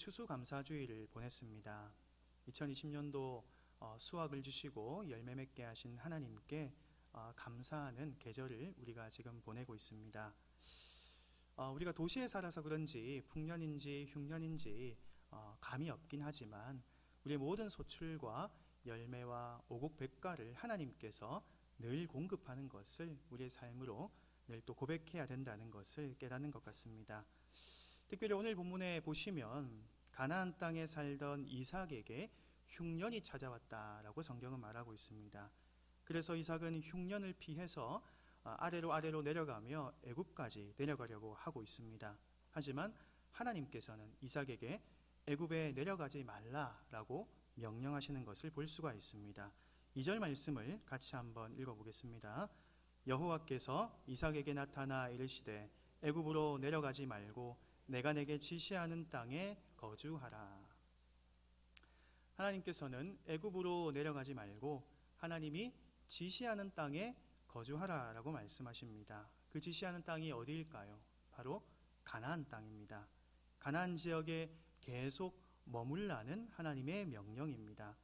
추수감사주의를 보냈습니다. 2020년도 수확을 주시고 열매 맺게 하신 하나님께 감사하는 계절을 우리가 지금 보내고 있습니다. 우리가 도시에 살아서 그런지 풍년인지 흉년인지 감이 없긴 하지만 우리의 모든 소출과 열매와 오곡백과를 하나님께서 늘 공급하는 것을 우리의 삶으로 늘 또 고백해야 된다는 것을 깨닫는 것 같습니다. 특별히 오늘 본문에 보시면 가나안 땅에 살던 이삭에게 흉년이 찾아왔다라고 성경은 말하고 있습니다. 그래서 이삭은 흉년을 피해서 아래로 내려가며 애굽까지 내려가려고 하고 있습니다. 하지만 하나님께서는 이삭에게 애굽에 내려가지 말라라고 명령하시는 것을 볼 수가 있습니다. 2절 말씀을 같이 한번 읽어보겠습니다. 여호와께서 이삭에게 나타나 이르시되 애굽으로 내려가지 말고 내가 내게 지시하는 땅에 거주하라. 하나님께서는 애굽으로 내려가지 말고 하나님이 지시하는 땅에 거주하라라고 말씀하십니다. 그 지시하는 땅이 어디일까요? 바로 가나안 땅입니다. 가나안 지역에 계속 머물라는 하나님의 명령입니다.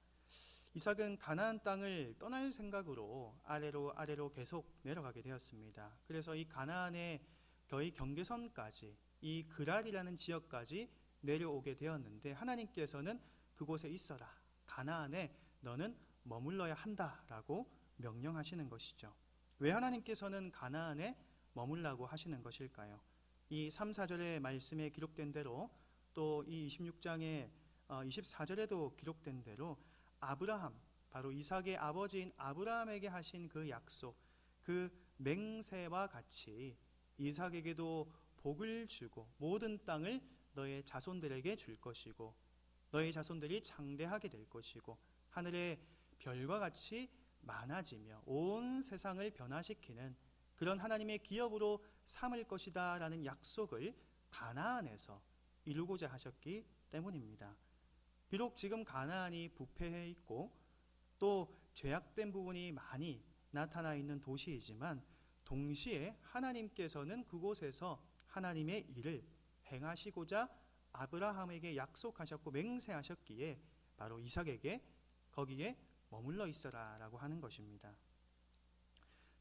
이삭은 가나안 땅을 떠날 생각으로 아래로 계속 내려가게 되었습니다. 그래서 이 가나안의 거의 경계선까지 이 그랄이라는 지역까지 내려오게 되었는데 하나님께서는 그곳에 있어라. 가나안에 너는 머물러야 한다라고 명령하시는 것이죠. 왜 하나님께서는 가나안에 머물라고 하시는 것일까요? 이 3, 4절의 말씀에 기록된 대로 또 이 26장의 24절에도 기록된 대로 아브라함, 바로 이삭의 아버지인 아브라함에게 하신 그 약속, 그 맹세와 같이 이삭에게도 복을 주고 모든 땅을 너의 자손들에게 줄 것이고 너의 자손들이 장대하게 될 것이고 하늘의 별과 같이 많아지며 온 세상을 변화시키는 그런 하나님의 기업으로 삼을 것이다 라는 약속을 가나안에서 이루고자 하셨기 때문입니다. 비록 지금 가나안이 부패해 있고 또 죄악된 부분이 많이 나타나 있는 도시이지만 동시에 하나님께서는 그곳에서 하나님의 일을 행하시고자 아브라함에게 약속하셨고 맹세하셨기에 바로 이삭에게 거기에 머물러 있어라 라고 하는 것입니다.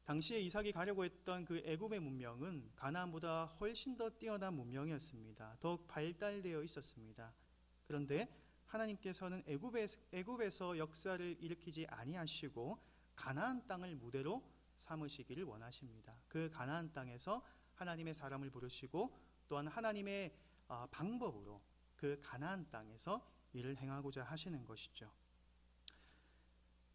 당시에 이삭이 가려고 했던 그 애굽의 문명은 가나안보다 훨씬 더 뛰어난 문명이었습니다. 더욱 발달되어 있었습니다. 그런데 하나님께서는 애굽에서 역사를 일으키지 아니하시고 가나안 땅을 무대로 삼으시기를 원하십니다. 그 가나안 땅에서 하나님의 사람을 부르시고 또한 하나님의 방법으로 그 가나안 땅에서 일을 행하고자 하시는 것이죠.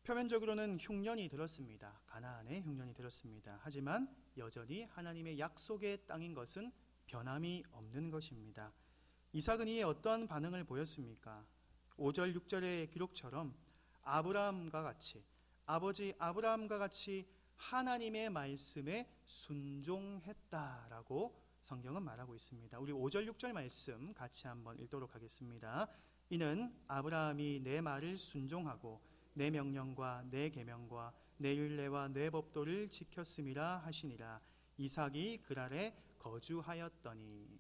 표면적으로는 흉년이 들었습니다. 가나안에 흉년이 들었습니다. 하지만 여전히 하나님의 약속의 땅인 것은 변함이 없는 것입니다. 이삭은 이에 어떠한 반응을 보였습니까? 5절 6절의 기록처럼 아브라함과 같이 아버지 아브라함과 같이 하나님의 말씀에 순종했다라고 성경은 말하고 있습니다. 우리 5절 6절 말씀 같이 한번 읽도록 하겠습니다. 이는 아브라함이 내 말을 순종하고 내 명령과 내 계명과 내 율례와 내 법도를 지켰음이라 하시니라. 이삭이 그랄에 거주하였더니.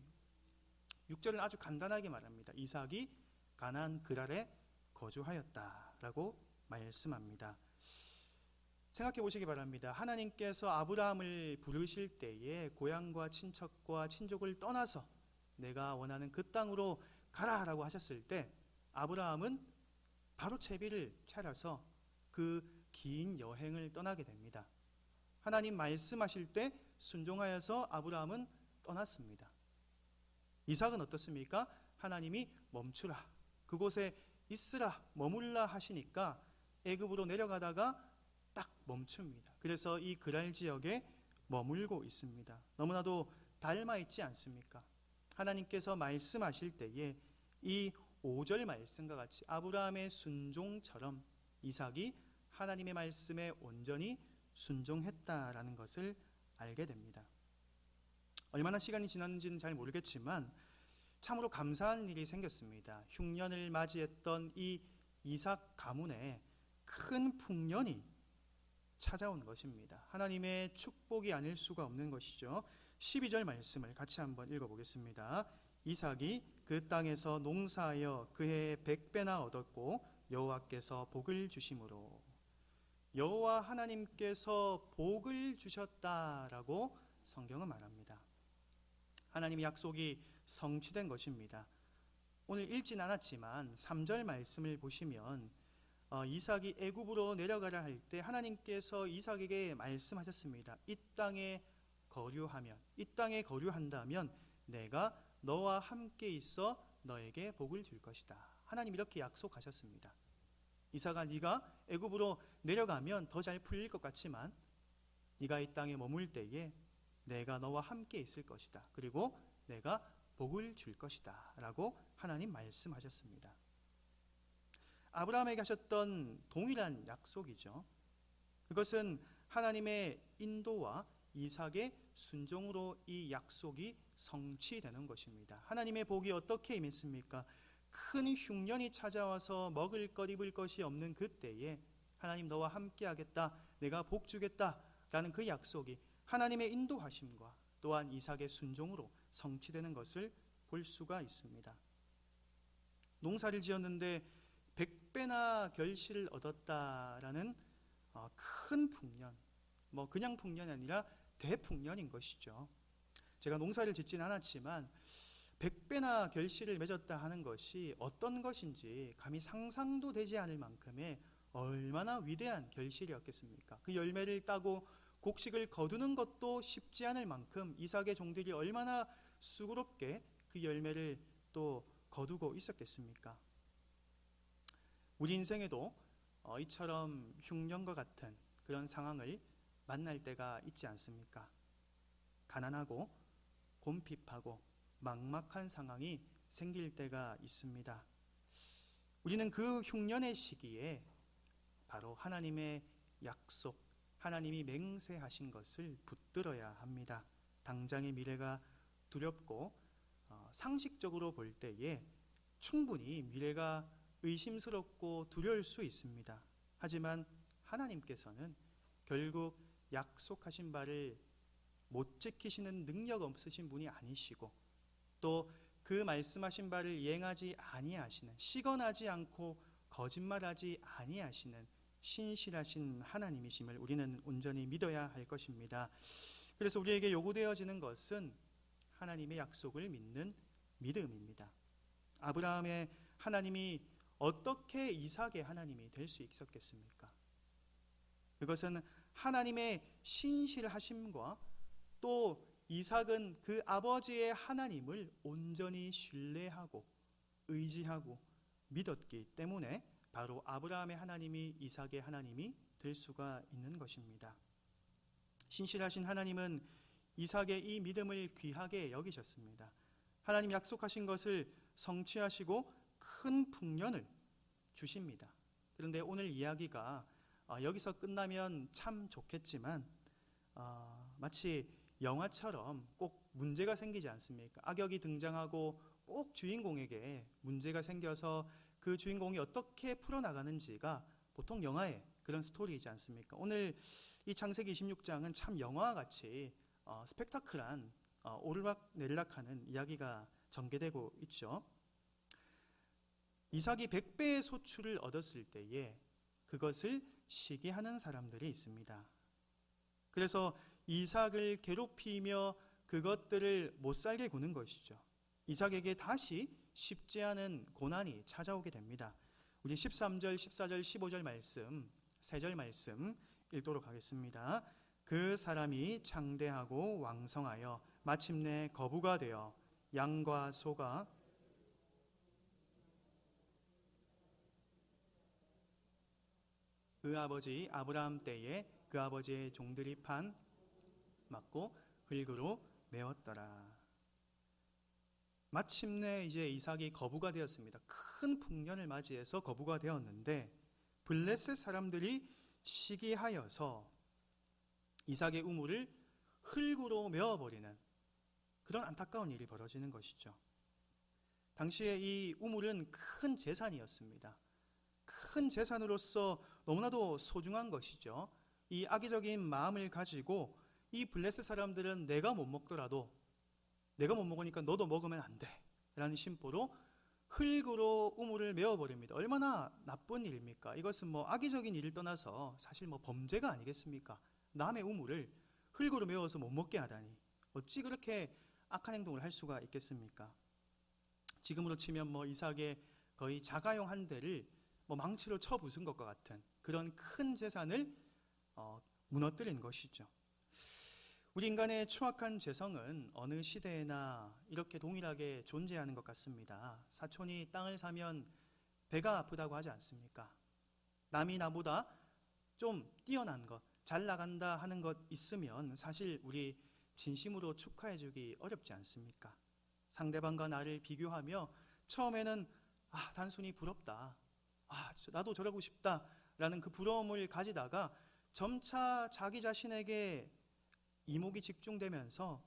6절은 아주 간단하게 말합니다. 이삭이 가나안 그랄에 거주하였다라고 말씀합니다. 생각해 보시기 바랍니다. 하나님께서 아브라함을 부르실 때에 고향과 친척과 친족을 떠나서 내가 원하는 그 땅으로 가라라고 하셨을 때 아브라함은 바로 채비를 차려서 그 긴 여행을 떠나게 됩니다. 하나님 말씀하실 때 순종하여서 아브라함은 떠났습니다. 이삭은 어떻습니까? 하나님이 멈추라, 그곳에 있으라, 머물라 하시니까 애굽으로 내려가다가 딱 멈춥니다. 그래서 이 그랄 지역에 머물고 있습니다. 너무나도 닮아 있지 않습니까? 하나님께서 말씀하실 때에 이 5절 말씀과 같이 아브라함의 순종처럼 이삭이 하나님의 말씀에 온전히 순종했다라는 것을 알게 됩니다. 얼마나 시간이 지났는지는 잘 모르겠지만 참으로 감사한 일이 생겼습니다. 흉년을 맞이했던 이 이삭 가문에 큰 풍년이 찾아온 것입니다. 하나님의 축복이 아닐 수가 없는 것이죠. 12절 말씀을 같이 한번 읽어보겠습니다. 이삭이 그 땅에서 농사하여 그 해에 100배나 얻었고 여호와께서 복을 주심으로. 여호와 하나님께서 복을 주셨다라고 성경은 말합니다. 하나님의 약속이 성취된 것입니다. 오늘 읽진 않았지만 3절 말씀을 보시면 이삭이 애굽으로 내려가라 할 때 하나님께서 이삭에게 말씀하셨습니다. 이 땅에 거류한다면 내가 너와 함께 있어 너에게 복을 줄 것이다. 하나님 이렇게 약속하셨습니다. 이삭아, 네가 애굽으로 내려가면 더 잘 풀릴 것 같지만 네가 이 땅에 머물 때에 내가 너와 함께 있을 것이다. 그리고 내가 복을 줄 것이다 라고 하나님 말씀하셨습니다. 아브라함에게 하셨던 동일한 약속이죠. 그것은 하나님의 인도와 이삭의 순종으로 이 약속이 성취되는 것입니다. 하나님의 복이 어떻게 임했습니까? 큰 흉년이 찾아와서 먹을 것 입을 것이 없는 그때에 하나님 너와 함께 하겠다, 내가 복 주겠다 라는 그 약속이 하나님의 인도하심과 또한 이삭의 순종으로 성취되는 것을 볼 수가 있습니다. 농사를 지었는데 100배나 결실을 얻었다라는 큰 풍년, 그냥 풍년이 아니라 대풍년인 것이죠. 제가 농사를 짓진 않았지만 100배나 결실을 맺었다 하는 것이 어떤 것인지 감히 상상도 되지 않을 만큼의 얼마나 위대한 결실이었겠습니까? 그 열매를 따고 곡식을 거두는 것도 쉽지 않을 만큼 이삭의 종들이 얼마나 수고롭게 그 열매를 또 거두고 있었겠습니까? 우리 인생에도 이처럼 흉년과 같은 그런 상황을 만날 때가 있지 않습니까? 가난하고 곰핍하고 막막한 상황이 생길 때가 있습니다. 우리는 그 흉년의 시기에 바로 하나님의 약속, 하나님이 맹세하신 것을 붙들어야 합니다. 당장의 미래가 두렵고 상식적으로 볼 때에 충분히 미래가 의심스럽고 두려울 수 있습니다. 하지만 하나님께서는 결국 약속하신 바를 못 지키시는 능력 없으신 분이 아니시고 또 그 말씀하신 바를 이행하지 아니하시는, 시건하지 않고 거짓말하지 아니하시는 신실하신 하나님이심을 우리는 온전히 믿어야 할 것입니다. 그래서 우리에게 요구되어지는 것은 하나님의 약속을 믿는 믿음입니다. 아브라함의 하나님이 어떻게 이삭의 하나님이 될 수 있었겠습니까? 그것은 하나님의 신실하심과 또 이삭은 그 아버지의 하나님을 온전히 신뢰하고 의지하고 믿었기 때문에 바로 아브라함의 하나님이 이삭의 하나님이 될 수가 있는 것입니다. 신실하신 하나님은 이삭의 이 믿음을 귀하게 여기셨습니다. 하나님 약속하신 것을 성취하시고 큰 풍년을 주십니다. 그런데 오늘 이야기가 여기서 끝나면 참 좋겠지만 마치 영화처럼 꼭 문제가 생기지 않습니까? 악역이 등장하고 꼭 주인공에게 문제가 생겨서 그 주인공이 어떻게 풀어나가는지가 보통 영화의 그런 스토리이지 않습니까? 오늘 이 창세기 26장은 참 영화와 같이 스펙타클한 오르락내리락하는 이야기가 전개되고 있죠. 이삭이 100배의 소출을 얻었을 때에 그것을 시기하는 사람들이 있습니다. 그래서 이삭을 괴롭히며 그것들을 못살게 구는 것이죠. 이삭에게 다시 쉽지 않은 고난이 찾아오게 됩니다. 우리 13절, 14절, 15절 말씀, 3절 말씀 읽도록 하겠습니다. 그 사람이 장대하고 왕성하여 마침내 거부가 되어 양과 소가 그 아버지 아브라함 때에 그 아버지의 종들이 판 맞고 흙으로 메웠더라. 마침내 이제 이삭이 거부가 되었습니다. 큰 풍년을 맞이해서 거부가 되었는데 블레셋 사람들이 시기하여서 이삭의 우물을 흙으로 메워버리는 그런 안타까운 일이 벌어지는 것이죠. 당시에 이 우물은 큰 재산이었습니다. 큰 재산으로서 너무나도 소중한 것이죠. 이 악의적인 마음을 가지고 이 블레셋 사람들은 내가 못 먹더라도 내가 못 먹으니까 너도 먹으면 안 돼 라는 심보로 흙으로 우물을 메워버립니다. 얼마나 나쁜 일입니까? 이것은 악의적인 일을 떠나서 사실 범죄가 아니겠습니까? 남의 우물을 흙으로 메워서 못 먹게 하다니 어찌 그렇게 악한 행동을 할 수가 있겠습니까? 지금으로 치면 이삭의 거의 자가용 한 대를 망치로 쳐 부순 것과 같은 그런 큰 재산을 무너뜨린 것이죠. 우리 인간의 추악한 죄성은 어느 시대에나 이렇게 동일하게 존재하는 것 같습니다. 사촌이 땅을 사면 배가 아프다고 하지 않습니까? 남이 나보다 좀 뛰어난 것, 잘 나간다 하는 것 있으면 사실 우리 진심으로 축하해주기 어렵지 않습니까? 상대방과 나를 비교하며 처음에는 단순히 부럽다, 나도 저러고 싶다 라는 그 부러움을 가지다가 점차 자기 자신에게 이목이 집중되면서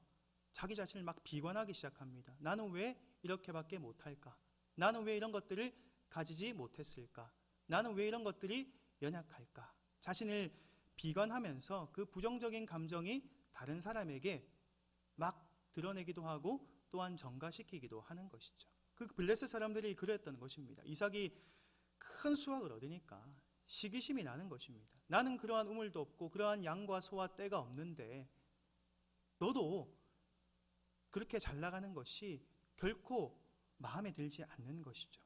자기 자신을 막 비관하기 시작합니다. 나는 왜 이렇게밖에 못할까? 나는 왜 이런 것들을 가지지 못했을까? 나는 왜 이런 것들이 연약할까? 자신을 비관하면서 그 부정적인 감정이 다른 사람에게 막 드러내기도 하고 또한 전가시키기도 하는 것이죠. 그 블레셋 사람들이 그랬던 것입니다. 이삭이 큰 수확을 얻으니까 시기심이 나는 것입니다. 나는 그러한 우물도 없고 그러한 양과 소와 떼가 없는데 너도 그렇게 잘 나가는 것이 결코 마음에 들지 않는 것이죠.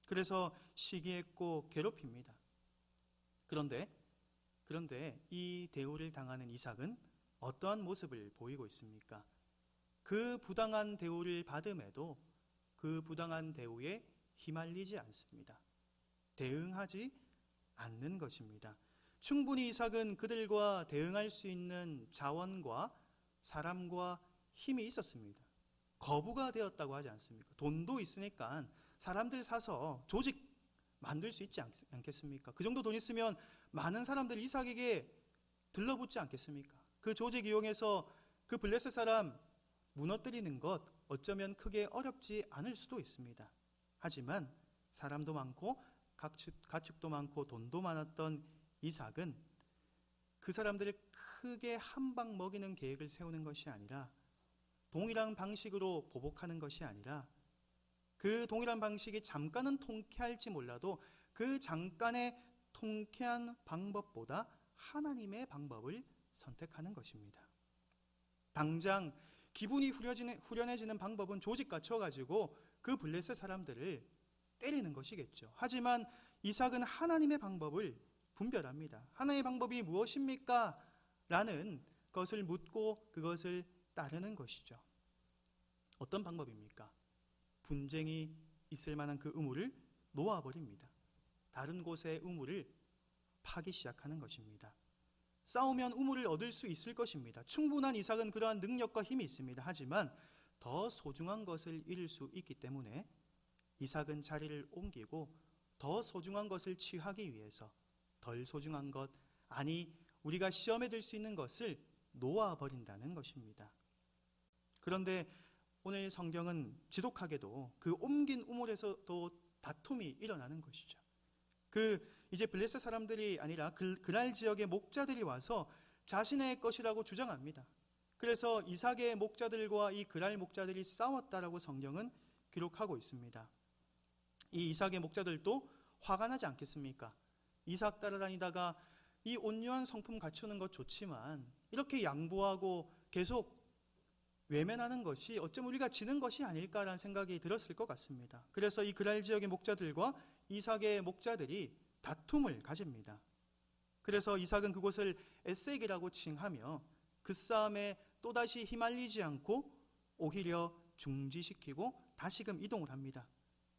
그래서 시기했고 괴롭힙니다. 그런데 이 대우를 당하는 이삭은 어떠한 모습을 보이고 있습니까? 그 부당한 대우를 받음에도 그 부당한 대우에 휘말리지 않습니다. 대응하지 않는 것입니다. 충분히 이삭은 그들과 대응할 수 있는 자원과 사람과 힘이 있었습니다. 거부가 되었다고 하지 않습니까? 돈도 있으니까 사람들 사서 조직 만들 수 있지 않겠습니까? 그 정도 돈 있으면 많은 사람들이 이삭에게 들러붙지 않겠습니까? 그 조직 이용해서 그 블레셋 사람 무너뜨리는 것 어쩌면 크게 어렵지 않을 수도 있습니다. 하지만 사람도 많고 가축도 많고 돈도 많았던 이삭은 그 사람들을 크게 한 방 먹이는 계획을 세우는 것이 아니라 동일한 방식으로 보복하는 것이 아니라 그 동일한 방식이 잠깐은 통쾌할지 몰라도 그 잠깐의 통쾌한 방법보다 하나님의 방법을 선택하는 것입니다. 당장 기분이 후련해지는 방법은 조직 갖춰가지고 그 블레셋 사람들을 때리는 것이겠죠. 하지만 이삭은 하나님의 방법을 분별합니다. 하나님의 방법이 무엇입니까? 라는 것을 묻고 그것을 따르는 것이죠. 어떤 방법입니까? 분쟁이 있을 만한 그 우물을 놓아버립니다. 다른 곳의 우물을 파기 시작하는 것입니다. 싸우면 우물을 얻을 수 있을 것입니다. 충분한 이삭은 그러한 능력과 힘이 있습니다. 하지만 더 소중한 것을 잃을 수 있기 때문에 이삭은 자리를 옮기고 더 소중한 것을 취하기 위해서 덜 소중한 것, 아니 우리가 시험에 들 수 있는 것을 놓아버린다는 것입니다. 그런데 오늘 성경은 지독하게도 그 옮긴 우물에서도 다툼이 일어나는 것이죠. 이제 블레셋 사람들이 아니라 그랄 지역의 목자들이 와서 자신의 것이라고 주장합니다. 그래서 이삭의 목자들과 이 그랄 목자들이 싸웠다라고 성경은 기록하고 있습니다. 이 이삭의 목자들도 화가 나지 않겠습니까? 이삭 따라다니다가 이 온유한 성품 갖추는 것 좋지만 이렇게 양보하고 계속 외면하는 것이 어쩌면 우리가 지는 것이 아닐까라는 생각이 들었을 것 같습니다. 그래서 이 그랄 지역의 목자들과 이삭의 목자들이 다툼을 가집니다. 그래서 이삭은 그곳을 에색이라고 칭하며 그 싸움에 또다시 휘말리지 않고 오히려 중지시키고 다시금 이동을 합니다.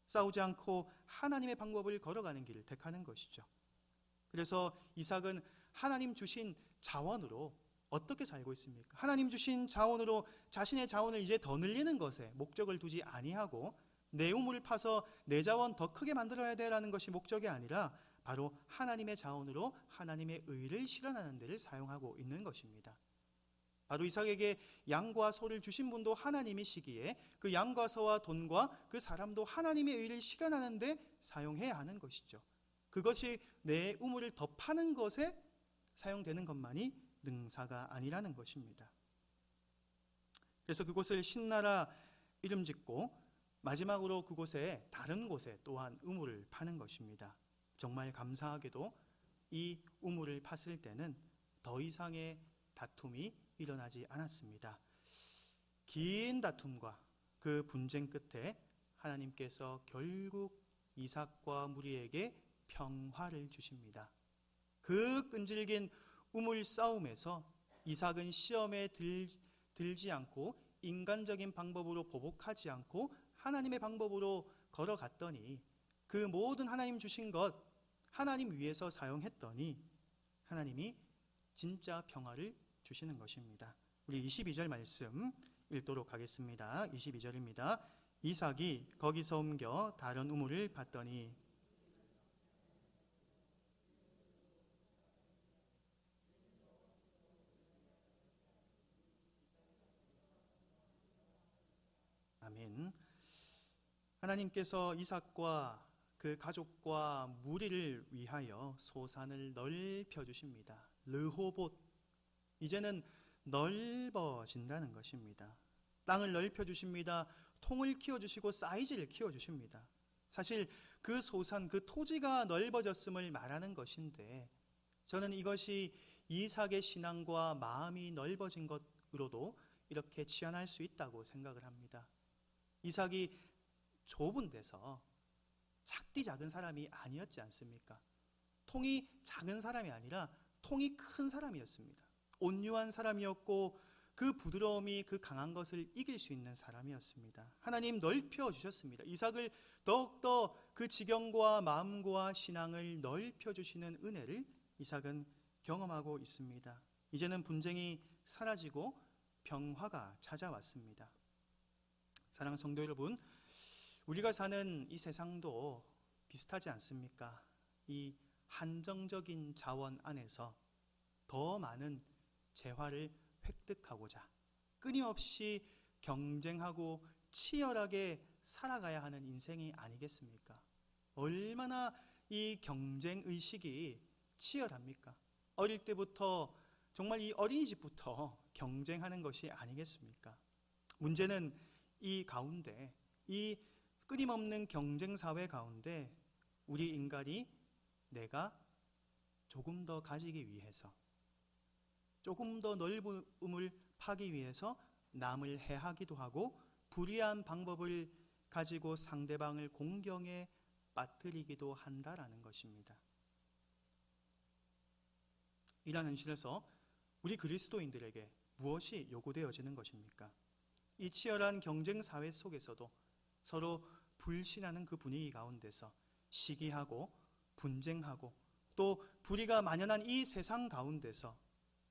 싸우지 않고 하나님의 방법을 걸어가는 길을 택하는 것이죠. 그래서 이삭은 하나님 주신 자원으로 어떻게 살고 있습니까? 하나님 주신 자원으로 자신의 자원을 이제 더 늘리는 것에 목적을 두지 아니하고 내 우물을 파서 내 자원 더 크게 만들어야 되라는 것이 목적이 아니라 바로 하나님의 자원으로 하나님의 의를 실현하는 데를 사용하고 있는 것입니다. 바로 이삭에게 양과 소를 주신 분도 하나님이시기에 그 양과 소와 돈과 그 사람도 하나님의 의를 실현하는 데 사용해야 하는 것이죠. 그것이 내 우물을 더 파는 것에 사용되는 것만이 능사가 아니라는 것입니다. 그래서 그곳을 신나라 이름 짓고 마지막으로 그곳에 다른 곳에 또한 우물을 파는 것입니다. 정말 감사하게도 이 우물을 팠을 때는 더 이상의 다툼이 일어나지 않았습니다. 긴 다툼과 그 분쟁 끝에 하나님께서 결국 이삭과 무리에게 평화를 주십니다. 그 끈질긴 우물 싸움에서 이삭은 시험에 들지 않고 인간적인 방법으로 보복하지 않고 하나님의 방법으로 걸어갔더니 그 모든 하나님 주신 것 하나님 위해서 사용했더니 하나님이 진짜 평화를 주시는 것입니다. 우리 22절 말씀 읽도록 하겠습니다. 22절입니다. 이삭이 거기서 옮겨 다른 우물을 봤더니 아멘. 하나님께서 이삭과 그 가족과 무리를 위하여 소산을 넓혀 주십니다. 르호봇, 이제는 넓어진다는 것입니다. 땅을 넓혀 주십니다. 통을 키워 주시고 사이즈를 키워 주십니다. 사실 그 소산, 그 토지가 넓어졌음을 말하는 것인데 저는 이것이 이삭의 신앙과 마음이 넓어진 것으로도 이렇게 치환할 수 있다고 생각을 합니다. 이삭이 좁은 데서 작디 작은 사람이 아니었지 않습니까? 통이 작은 사람이 아니라 통이 큰 사람이었습니다. 온유한 사람이었고 그 부드러움이 그 강한 것을 이길 수 있는 사람이었습니다. 하나님 넓혀 주셨습니다. 이삭을 더욱더 그 지경과 마음과 신앙을 넓혀 주시는 은혜를 이삭은 경험하고 있습니다. 이제는 분쟁이 사라지고 평화가 찾아왔습니다. 사랑하는 성도 여러분, 우리가 사는 이 세상도 비슷하지 않습니까? 이 한정적인 자원 안에서 더 많은 재화를 획득하고자 끊임없이 경쟁하고 치열하게 살아가야 하는 인생이 아니겠습니까? 얼마나 이 경쟁의식이 치열합니까? 어릴 때부터 정말 이 어린이집부터 경쟁하는 것이 아니겠습니까? 문제는 이 가운데, 이 끊임없는 경쟁사회 가운데 우리 인간이 내가 조금 더 가지기 위해서, 조금 더 넓음을 파기 위해서 남을 해하기도 하고 불의한 방법을 가지고 상대방을 공경에 빠뜨리기도 한다라는 것입니다. 이러한 현실에서 우리 그리스도인들에게 무엇이 요구되어지는 것입니까? 이 치열한 경쟁 사회 속에서도 서로 불신하는 그 분위기 가운데서 시기하고 분쟁하고 또 불의가 만연한 이 세상 가운데서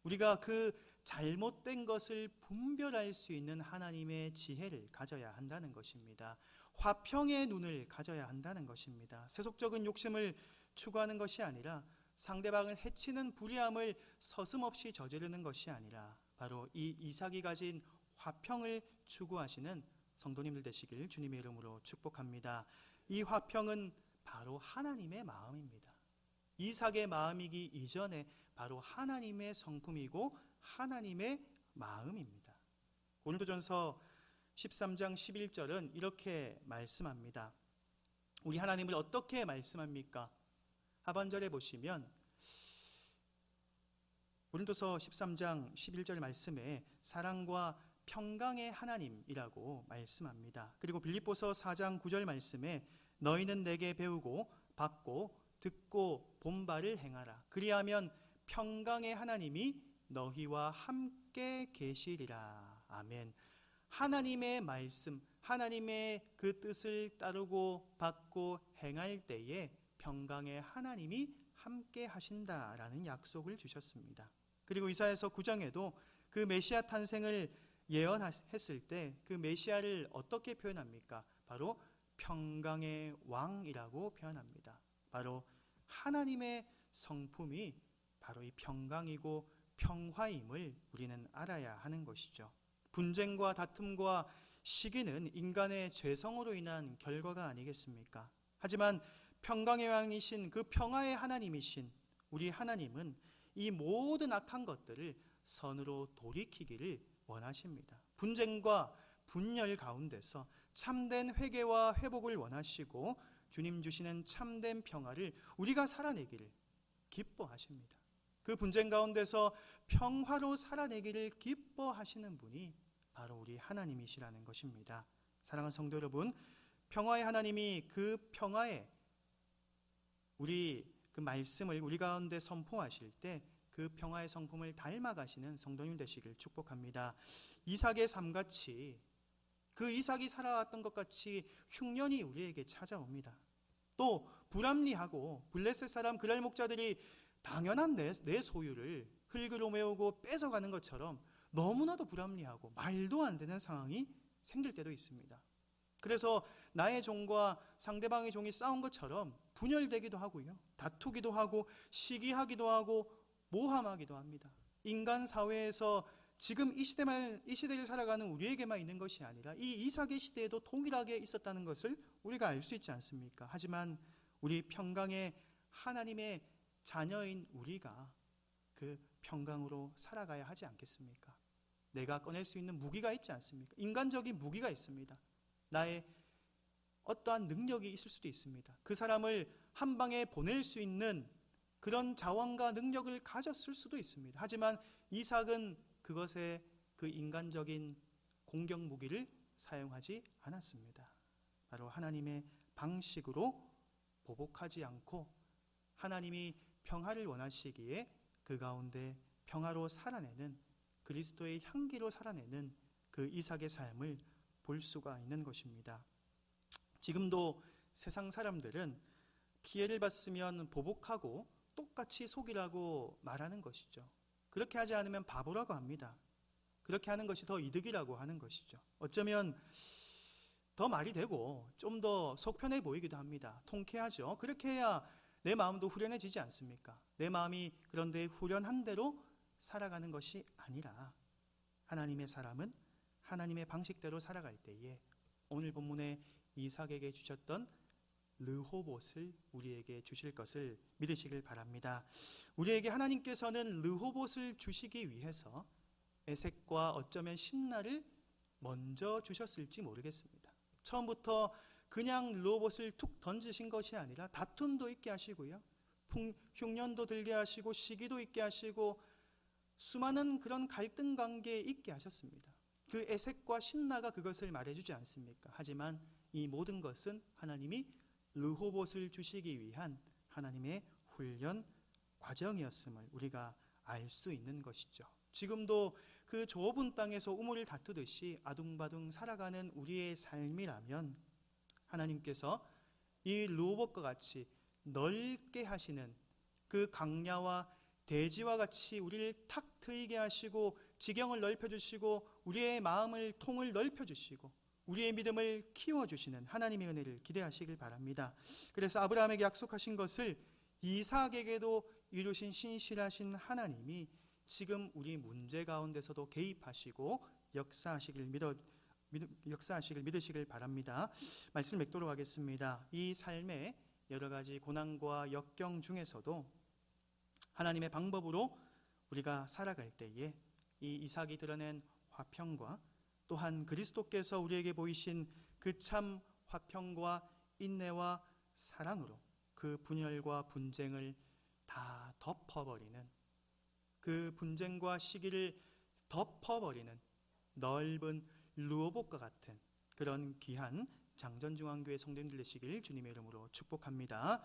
우리가 그 잘못된 것을 분별할 수 있는 하나님의 지혜를 가져야 한다는 것입니다. 화평의 눈을 가져야 한다는 것입니다. 세속적인 욕심을 추구하는 것이 아니라 상대방을 해치는 불의함을 서슴없이 저지르는 것이 아니라 바로 이 이삭이 가진 화평을 추구하시는 성도님들 되시길 주님의 이름으로 축복합니다. 이 화평은 바로 하나님의 마음입니다. 이삭의 마음이기 이전에 바로 하나님의 성품이고 하나님의 마음입니다. 고린도전서 13장 11절은 이렇게 말씀합니다. 우리 하나님을 어떻게 말씀합니까? 하반절에 보시면 고린도서 13장 11절 말씀에 사랑과 평강의 하나님이라고 말씀합니다. 그리고 빌립보서 4장 9절 말씀에 너희는 내게 배우고 받고 듣고 본 바를 행하라. 그리하면 평강의 하나님이 너희와 함께 계시리라. 아멘. 하나님의 말씀, 하나님의 그 뜻을 따르고 받고 행할 때에 평강의 하나님이 함께 하신다라는 약속을 주셨습니다. 그리고 이사야서 9장에도 그 메시아 탄생을 예언했을 때 그 메시아를 어떻게 표현합니까? 바로 평강의 왕이라고 표현합니다. 바로 하나님의 성품이 바로 이 평강이고 평화임을 우리는 알아야 하는 것이죠. 분쟁과 다툼과 시기는 인간의 죄성으로 인한 결과가 아니겠습니까? 하지만 평강의 왕이신 그 평화의 하나님이신 우리 하나님은 이 모든 악한 것들을 선으로 돌이키기를 원하십니다. 분쟁과 분열 가운데서 참된 회개와 회복을 원하시고 주님 주시는 참된 평화를 우리가 살아내기를 기뻐하십니다. 그 분쟁 가운데서 평화로 살아내기를 기뻐하시는 분이 바로 우리 하나님이시라는 것입니다. 사랑하는 성도 여러분, 평화의 하나님이 그 평화에 우리 그 말씀을 우리 가운데 선포하실 때 그 평화의 성품을 닮아가시는 성도님 되시길 축복합니다. 이삭의 삶같이 그 이삭이 살아왔던 것 같이 흉년이 우리에게 찾아옵니다. 또 불합리하고 블레셋 사람 그랄 목자들이 당연한 내 소유를 흙으로 메우고 뺏어가는 것처럼 너무나도 불합리하고 말도 안 되는 상황이 생길 때도 있습니다. 그래서 나의 종과 상대방의 종이 싸운 것처럼 분열되기도 하고요, 다투기도 하고 시기하기도 하고 모함하기도 합니다. 인간 사회에서 지금 이 시대를 살아가는 우리에게만 있는 것이 아니라 이 이삭의 시대에도 동일하게 있었다는 것을 우리가 알 수 있지 않습니까? 하지만 우리 평강의 하나님의 자녀인 우리가 그 평강으로 살아가야 하지 않겠습니까? 내가 꺼낼 수 있는 무기가 있지 않습니까? 인간적인 무기가 있습니다. 나의 어떠한 능력이 있을 수도 있습니다. 그 사람을 한 방에 보낼 수 있는 그런 자원과 능력을 가졌을 수도 있습니다. 하지만 이삭은 그것에 그 인간적인 공격 무기를 사용하지 않았습니다. 바로 하나님의 방식으로 보복하지 않고 하나님이 평화를 원하시기에 그 가운데 평화로 살아내는, 그리스도의 향기로 살아내는 그 이삭의 삶을 볼 수가 있는 것입니다. 지금도 세상 사람들은 피해를 받으면 보복하고 똑같이 속이라고 말하는 것이죠. 그렇게 하지 않으면 바보라고 합니다. 그렇게 하는 것이 더 이득이라고 하는 것이죠. 어쩌면 더 말이 되고 좀 더 속편해 보이기도 합니다. 통쾌하죠. 그렇게 해야 내 마음도 후련해지지 않습니까? 내 마음이 그런데 후련한 대로 살아가는 것이 아니라 하나님의 사람은 하나님의 방식대로 살아갈 때에 오늘 본문에 이삭에게 주셨던 르호봇을 우리에게 주실 것을 믿으시길 바랍니다. 우리에게 하나님께서는 르호봇을 주시기 위해서 에색과 어쩌면 신나를 먼저 주셨을지 모르겠습니다. 처음부터 그냥 르호봇을 툭 던지신 것이 아니라 다툼도 있게 하시고요, 흉년도 들게 하시고 시기도 있게 하시고 수많은 그런 갈등 관계에 있게 하셨습니다. 그 에색과 신나가 그것을 말해주지 않습니까? 하지만 이 모든 것은 하나님이 르호봇을 주시기 위한 하나님의 훈련 과정이었음을 우리가 알 수 있는 것이죠. 지금도 그 좁은 땅에서 우물을 다투듯이 아둥바둥 살아가는 우리의 삶이라면 하나님께서 이 르호봇과 같이 넓게 하시는 그 강야와 대지와 같이 우리를 탁 트이게 하시고 지경을 넓혀주시고 우리의 마음을 통을 넓혀주시고 우리의 믿음을 키워주시는 하나님의 은혜를 기대하시길 바랍니다. 그래서 아브라함에게 약속하신 것을 이삭에게도 이루신 신실하신 하나님이 지금 우리 문제 가운데서도 개입하시고 역사하시길 믿으시길 바랍니다. 말씀을 맺도록 하겠습니다. 이 삶의 여러 가지 고난과 역경 중에서도 하나님의 방법으로 우리가 살아갈 때에 이 이삭이 드러낸 화평과 또한 그리스도께서 우리에게 보이신 그 참 화평과 인내와 사랑으로 그 분열과 분쟁을 다 덮어버리는, 그 분쟁과 시기를 덮어버리는 넓은 르호봇과 같은 그런 귀한 장전중앙교회 성도님들 되시길 주님의 이름으로 축복합니다.